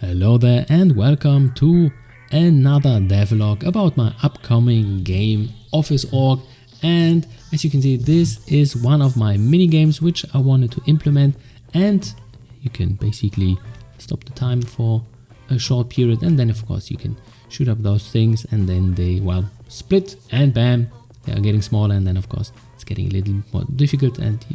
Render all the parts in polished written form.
Hello there and welcome to another devlog about my upcoming game Office Orc. And as you can see, this is one of my mini games which I wanted to implement, and you can basically stop the time for a short period, and then of course you can shoot up those things and then they split and bam, they are getting smaller, and then of course it's getting a little more difficult and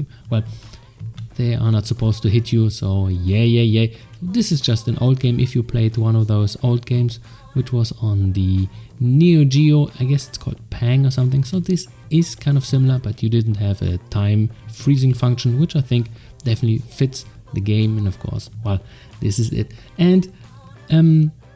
they are not supposed to hit you. So yeah. This is just an old game. If you played one of those old games which was on the Neo Geo, I guess it's called Pang or something. So this is kind of similar, but you didn't have a time freezing function, which I think definitely fits the game. And of course, this is it. And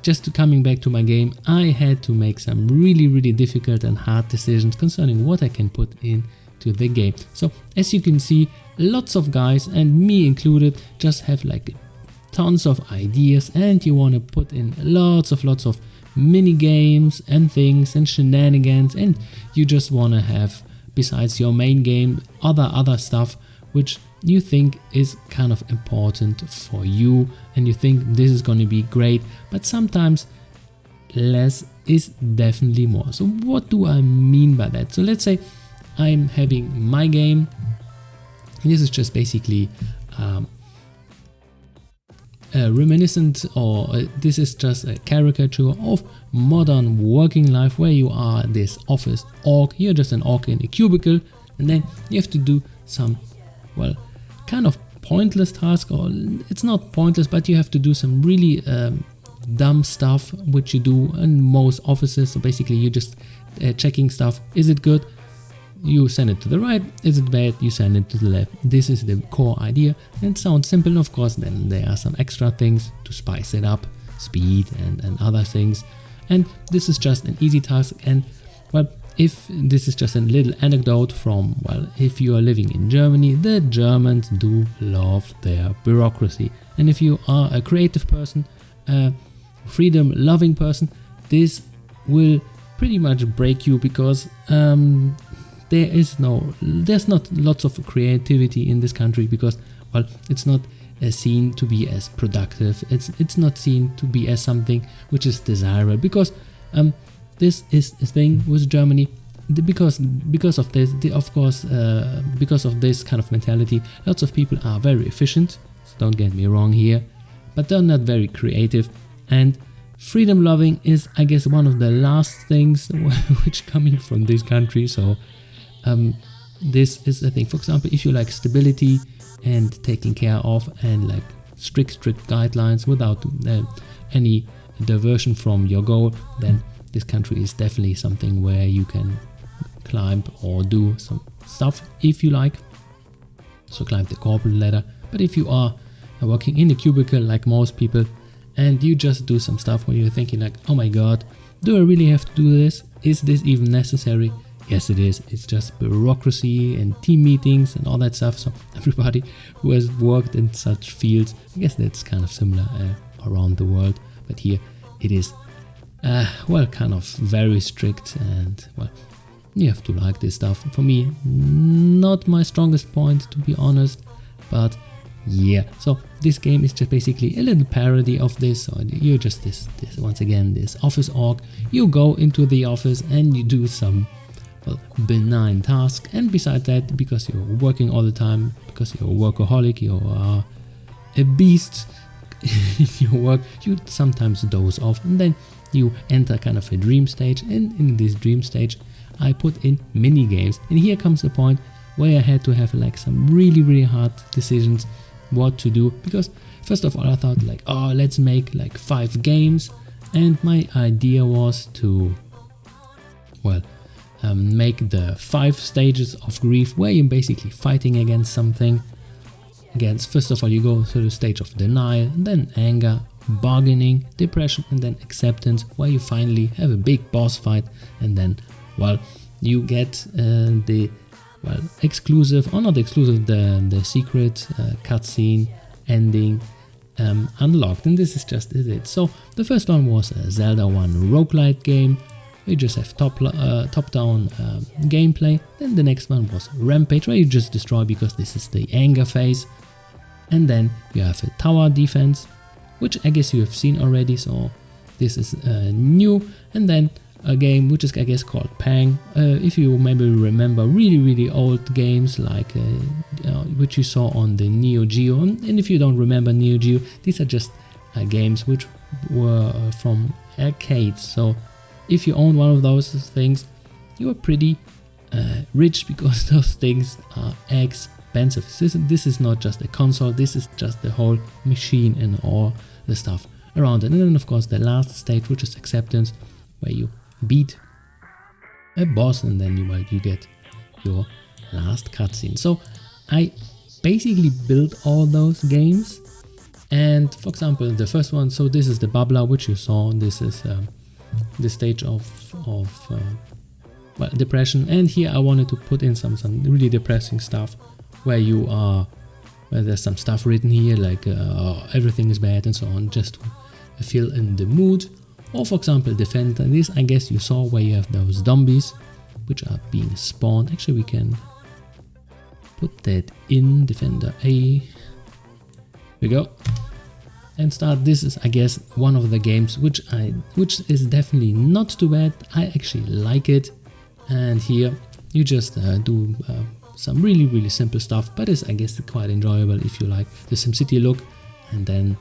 just coming back to my game, I had to make some really difficult and hard decisions concerning what I can put into the game. So as you can see, lots of guys, and me included, just have like tons of ideas, and you want to put in lots of mini games and things and shenanigans, and you just want to have, besides your main game, other stuff which you think is kind of important for you, and you think this is going to be great, but sometimes less is definitely more. So what do I mean by that? So let's say I'm having my game. This is just basically reminiscent, or this is just a caricature of modern working life, where you are this office orc. You're just an orc in a cubicle, and then you have to do some, kind of pointless task, or it's not pointless, but you have to do some really dumb stuff which you do in most offices. So basically you're just checking stuff. Is it good? You send it to the right. Is it bad? You send it to the left. This is the core idea. It sounds simple, of course. Then there are some extra things to spice it up, speed and other things. And this is just an easy task. And if this is just a little anecdote from, if you are living in Germany, the Germans do love their bureaucracy. And if you are a creative person, a freedom-loving person, this will pretty much break you, because there's not lots of creativity in this country, because it's not seen to be as productive. It's not seen to be as something which is desirable, because this is a thing with Germany. Because of this, because of this kind of mentality, lots of people are very efficient. So don't get me wrong here, but they're not very creative. And freedom loving is, I guess, one of the last things which coming from this country. So this is a thing. For example, if you like stability and taking care of, and like strict guidelines without any diversion from your goal, then this country is definitely something where you can climb or do some stuff if you like. So climb the corporate ladder. But if you are working in a cubicle like most people, and you just do some stuff where you're thinking like, oh my god, do I really have to do this? Is this even necessary? Yes, it is. It's just bureaucracy and team meetings and all that stuff. So everybody who has worked in such fields, I guess that's kind of similar around the world. But here it is, kind of very strict, and you have to like this stuff. For me, not my strongest point, to be honest, but yeah. So this game is just basically a little parody of this. So you're just this once again, this office orc. You go into the office and you do some benign task, and besides that, because you're working all the time, because you're a workaholic, you are a beast in your work, you sometimes doze off, and then you enter kind of a dream stage. And in this dream stage I put in mini games, and here comes the point where I had to have like some really hard decisions what to do, because first of all I thought like, let's make like 5 games, and my idea was to make the 5 stages of grief, where you're basically fighting against something. First of all, you go through the stage of denial, and then anger, bargaining, depression, and then acceptance, where you finally have a big boss fight, and then you get the exclusive, or not exclusive, the secret cutscene ending unlocked. And this is just it. So the first one was a Zelda 1 roguelite game. You just have top-down gameplay. Then the next one was Rampage, where you just destroy, because this is the anger phase. And then you have a tower defense, which I guess you have seen already, so this is new. And then a game which is I guess called Pang. If you maybe remember really old games like which you saw on the Neo Geo, and if you don't remember Neo Geo, these are just games which were from arcades. So if you own one of those things, you are pretty rich, because those things are expensive. This is not just a console, this is just the whole machine and all the stuff around it. And then of course the last stage, which is acceptance, where you beat a boss and then you get your last cutscene. So I basically built all those games, and for example the first one, so this is the bubbler which you saw. This is the stage of well, depression, and here I wanted to put in some really depressing stuff where there's some stuff written here like everything is bad and so on, just to feel in the mood. Or for example defend, and this I guess you saw where you have those zombies which are being spawned. Actually we can put that in defender A. Here we go. And start. This is I guess one of the games which is definitely not too bad. I actually like it. And here you just do some really simple stuff, but it's I guess quite enjoyable if you like the SimCity look. And then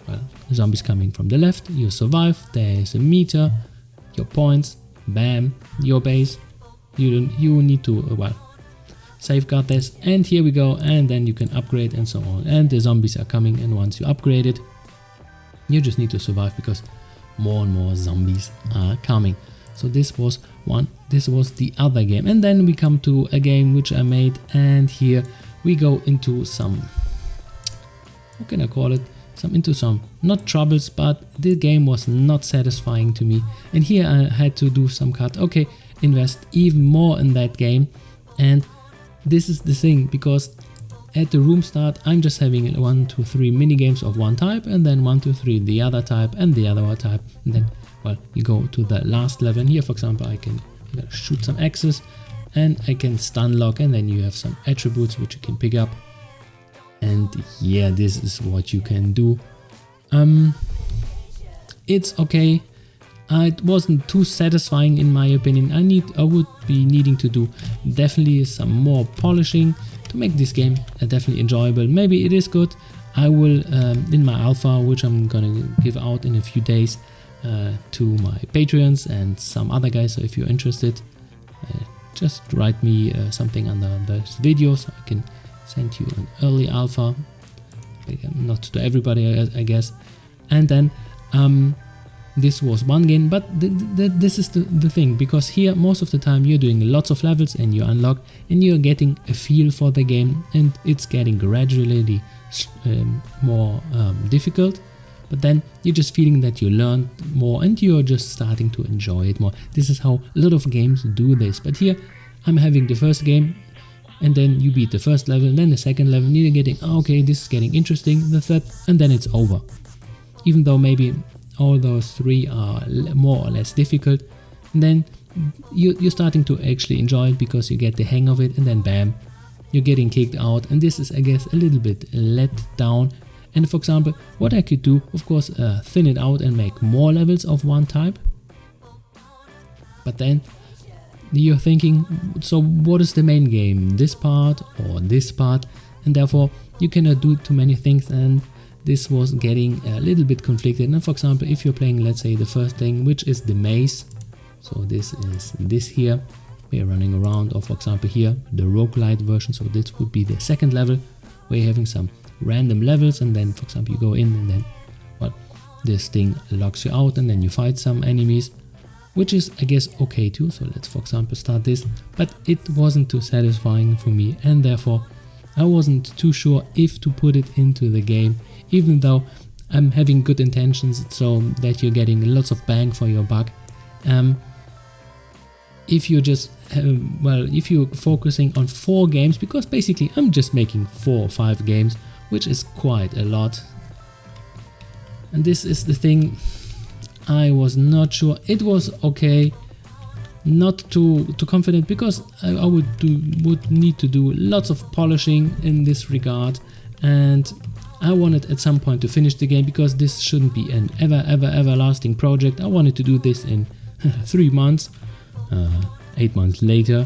well, zombies coming from the left, you survive, there's a meter, your points, bam, your base. You need to well, safeguard this, and here we go, and then you can upgrade and so on. And the zombies are coming, and once you upgrade it, you just need to survive because more and more zombies are coming. So this was the other game, and then we come to a game which I made, and here we go into some, what can I call it, into some not troubles, but the game was not satisfying to me, and here I had to do some cut. Okay, invest even more in that game. And this is the thing, because at the room start I'm just having 1, 2, 3 mini games of one type, and then 1, 2, 3 the other type and the other type, and then well, you go to the last level. And here for example I can shoot some axes and I can stun lock, and then you have some attributes which you can pick up. And yeah, this is what you can do. It's okay. It wasn't too satisfying in my opinion. I would be needing to do definitely some more polishing to make this game definitely enjoyable. Maybe it is good. I will in my alpha, which I'm gonna give out in a few days to my Patreons and some other guys. So if you're interested, just write me something under this video so I can send you an early alpha, not to everybody I guess. And then this was one game, but this is the thing, because here most of the time you're doing lots of levels and you unlock and you're getting a feel for the game, and it's getting gradually more difficult, but then you're just feeling that you learned more and you're just starting to enjoy it more. This is how a lot of games do this, but here I'm having the first game, and then you beat the first level, and then the second level, and you're getting, oh, okay, this is getting interesting, the third, and then it's over. Even though maybe all those 3 are more or less difficult, and then you're starting to actually enjoy it because you get the hang of it, and then bam, you're getting kicked out, and this is I guess a little bit let down. And for example, what I could do, of course, thin it out and make more levels of one type, but then you're thinking, so what is the main game, this part or this part? And therefore you cannot do too many things, and this was getting a little bit conflicted. And for example, if you're playing, let's say, the first thing, which is the maze, so this is this here, we're running around, or for example here the roguelite version, so this would be the second level where you're having some random levels, and then for example you go in and then well, this thing locks you out, and then you fight some enemies, which is I guess okay too. So let's for example start this, but it wasn't too satisfying for me, and therefore I wasn't too sure if to put it into the game, even though I'm having good intentions so that you're getting lots of bang for your buck. If you're just if you're focusing on 4 games, because basically I'm just making 4 or 5 games, which is quite a lot, and this is the thing, I was not sure. It was okay, not too confident, because I would need to do lots of polishing in this regard, and I wanted at some point to finish the game because this shouldn't be an everlasting project. I wanted to do this in 3 months, 8 months later.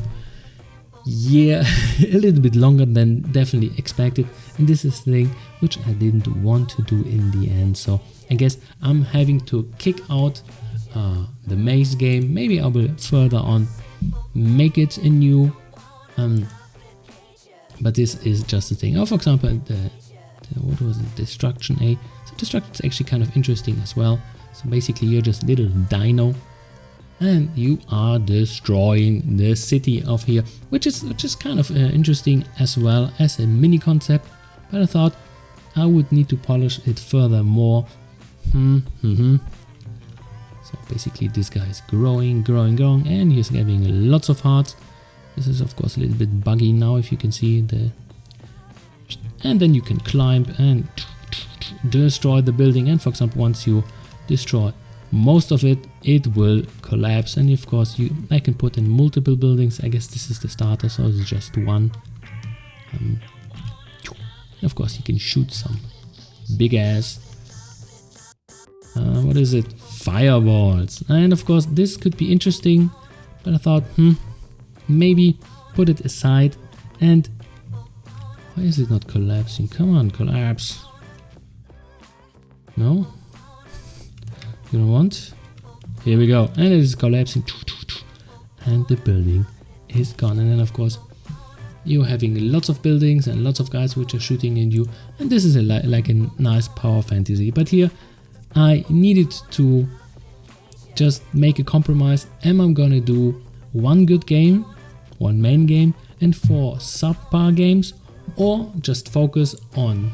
Yeah, a little bit longer than definitely expected, and this is the thing which I didn't want to do in the end. So I guess I'm having to kick out the maze game. Maybe I will further on make it a new, but this is just the thing. Oh, for example, what was it? Destruction A. So destruction is actually kind of interesting as well. So basically, you're just a little dino, and you are destroying the city of here, which is kind of interesting as well as a mini concept. But I thought I would need to polish it furthermore. So basically, this guy is growing, and he's having lots of hearts. This is of course a little bit buggy now, if you can see the. And then you can climb and destroy the building. And for example, once you destroy most of it, it will collapse. And of course, I can put in multiple buildings. I guess this is the starter, so it's just one. And of course, you can shoot some big ass. What is it? Fireballs. And of course, this could be interesting, but I thought, maybe put it aside. And why is it not collapsing? Come on, collapse. No? You don't want? Here we go. And it is collapsing. And the building is gone. And then of course, you're having lots of buildings and lots of guys which are shooting at you. And this is like a nice power fantasy. But here, I needed to just make a compromise. Am I gonna do one good game, one main game, and 4 subpar games, or just focus on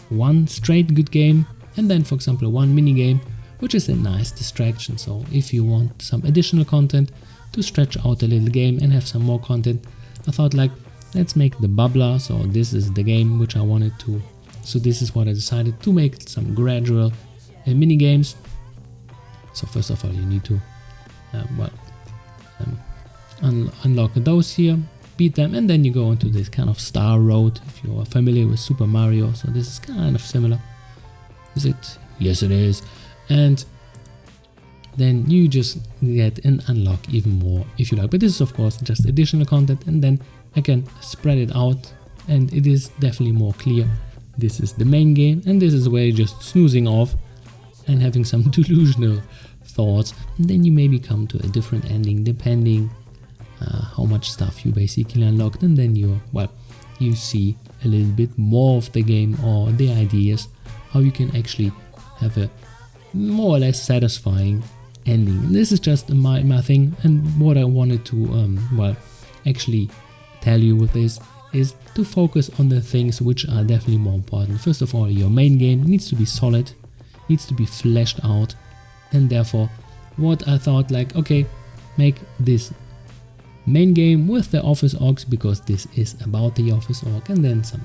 one straight good game and then, for example, one mini game, which is a nice distraction. So if you want some additional content to stretch out a little game and have some more content, I thought like, let's make the bubbler. So this is the game which I wanted to. So this is what I decided to make, some gradual mini games. So first of all, you need to unlock those here, beat them, and then you go into this kind of star road if you are familiar with Super Mario. So this is kind of similar. Is it? Yes, it is. And then you just get and unlock even more if you like. But this is of course just additional content, and then I can spread it out, and it is definitely more clear. This is the main game, and this is where you're just snoozing off and having some delusional thoughts, and then you maybe come to a different ending depending how much stuff you basically unlocked, and then you see a little bit more of the game or the ideas how you can actually have a more or less satisfying ending. And this is just my thing, and what I wanted to actually tell you with this is to focus on the things which are definitely more important. First of all, your main game needs to be solid, needs to be fleshed out, and therefore what I thought like, okay, make this main game with the Office Orcs because this is about the Office Orc, and then some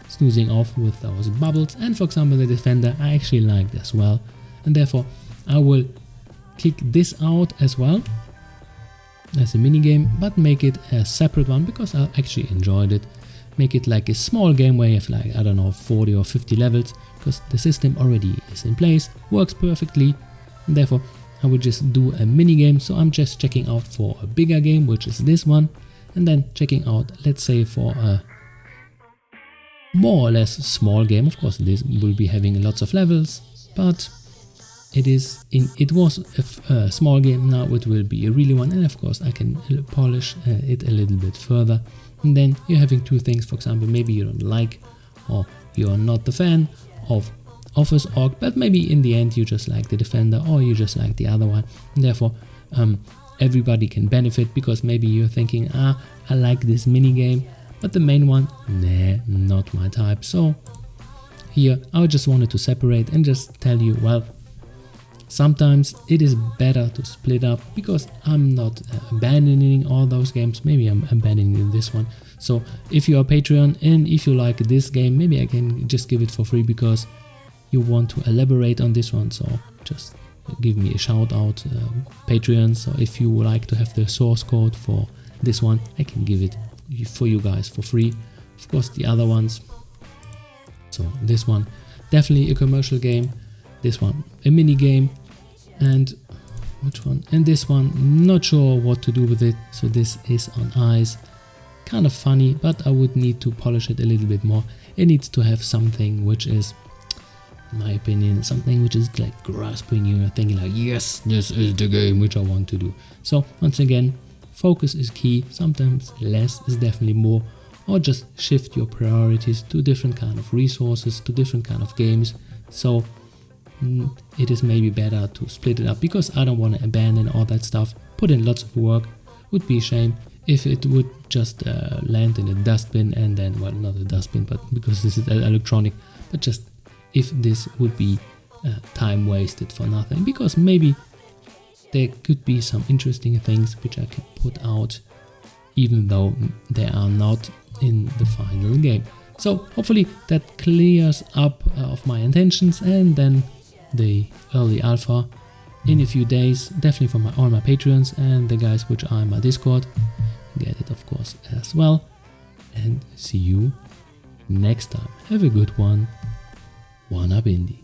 snoozing off with those bubbles. And for example, the Defender I actually liked as well, and therefore I will kick this out as well as a mini game, but make it a separate one because I actually enjoyed it. Make it like a small game where you have like, I don't know, 40 or 50 levels, because the system already is in place, works perfectly, and therefore I will just do a mini game. So I'm just checking out for a bigger game, which is this one, and then checking out, let's say, for a more or less small game. Of course, this will be having lots of levels, but it was a small game. Now it will be a really one, and of course I can polish it a little bit further. And then you're having two things. For example, maybe you don't like, or you're not the fan of Office Orc, but maybe in the end you just like the Defender, or you just like the other one, and therefore everybody can benefit, because maybe you're thinking, I like this mini game, but the main one, nah, not my type. So here I just wanted to separate and just tell you, well, sometimes it is better to split up, because I'm not abandoning all those games. Maybe I'm abandoning this one. So if you are Patreon and if you like this game, maybe I can just give it for free because you want to elaborate on this one. So just give me a shout out, Patreon. So if you would like to have the source code for this one, I can give it for you guys for free. Of course, the other ones, So this one definitely a commercial game, this one a mini game, and which one? And this one, not sure what to do with it. So this is on ice, kind of funny, but I would need to polish it a little bit more. It needs to have something which is, in my opinion, something which is like grasping you, thinking like, yes, this is the game which I want to do. So once again, focus is key. Sometimes less is definitely more, or just shift your priorities to different kind of resources, to different kind of games. So it is maybe better to split it up, because I don't want to abandon all that stuff, put in lots of work. Would be a shame if it would just land in a dustbin, and then, well, not a dustbin, but because this is electronic, but just if this would be time wasted for nothing, because maybe there could be some interesting things which I could put out even though they are not in the final game. So hopefully that clears up of my intentions, and then the early alpha in a few days, definitely for all my Patreons and the guys which are in my Discord. Get it of course as well, and see you next time. Have a good one. One up indie.